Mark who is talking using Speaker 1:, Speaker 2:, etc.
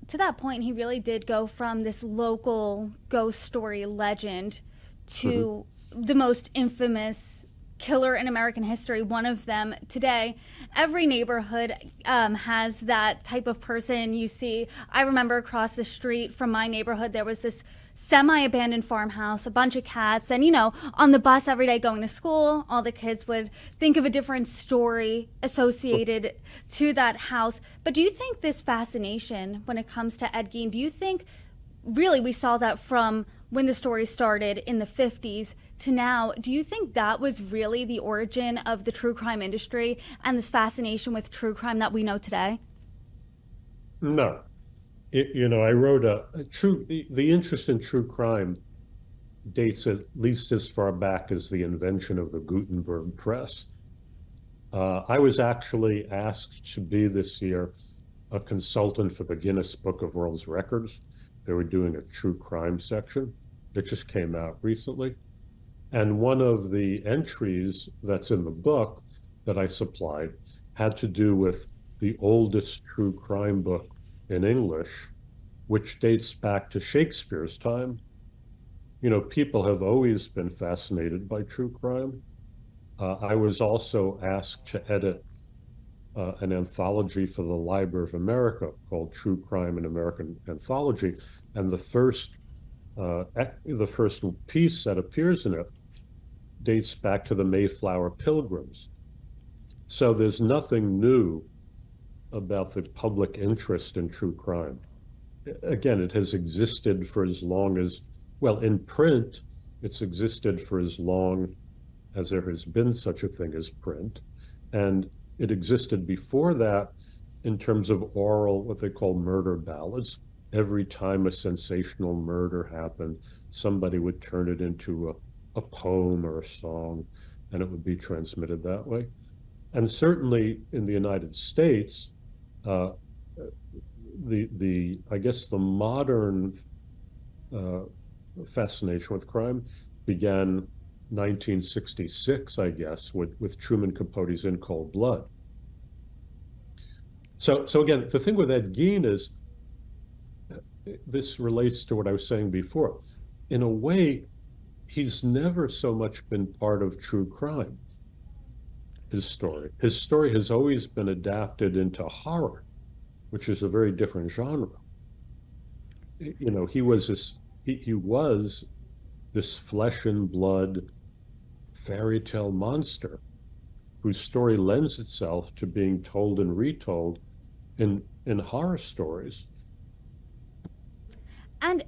Speaker 1: to that point, he really did go from this local ghost story legend
Speaker 2: Hmm.
Speaker 1: to the most infamous killer in American history. One of them today. Every neighborhood has that type of person you see. I remember across the street from my neighborhood, there was this semi abandoned farmhouse, a bunch of cats, and on the bus every day going to school, all the kids would think of a different story associated to that house. But do you think this fascination when it comes to Ed Gein, do you think really we saw that from when the story started in the 50s to now? Do you think that was really the origin of the true crime industry and this fascination with true crime that we know today?
Speaker 2: No, I wrote a true, the interest in true crime dates at least as far back as the invention of the Gutenberg press. I was actually asked to be this year a consultant for the Guinness Book of World Records. They were doing a true crime section that just came out recently. And one of the entries that's in the book that I supplied had to do with the oldest true crime book in English, which dates back to Shakespeare's time. People have always been fascinated by true crime. I was also asked to edit an anthology for the Library of America called True Crime in American Anthology, and the first piece that appears in it dates back to the Mayflower Pilgrims. So there's nothing new about the public interest in true crime. Again, it has existed for as long as, well, in print, it's existed for as long as there has been such a thing as print. And it existed before that in terms of oral, what they call murder ballads. Every time a sensational murder happened, somebody would turn it into a poem or a song, and it would be transmitted that way. And certainly in the United States, uh, the I guess the modern uh, fascination with crime began 1966, I guess, with Truman Capote's In Cold Blood. So again, the thing with Ed Gein is this relates to what I was saying before. In a way, he's never so much been part of true crime, his story. His story has always been adapted into horror, which is a very different genre. He was he was this flesh and blood fairy tale monster whose story lends itself to being told and retold in horror stories.
Speaker 1: And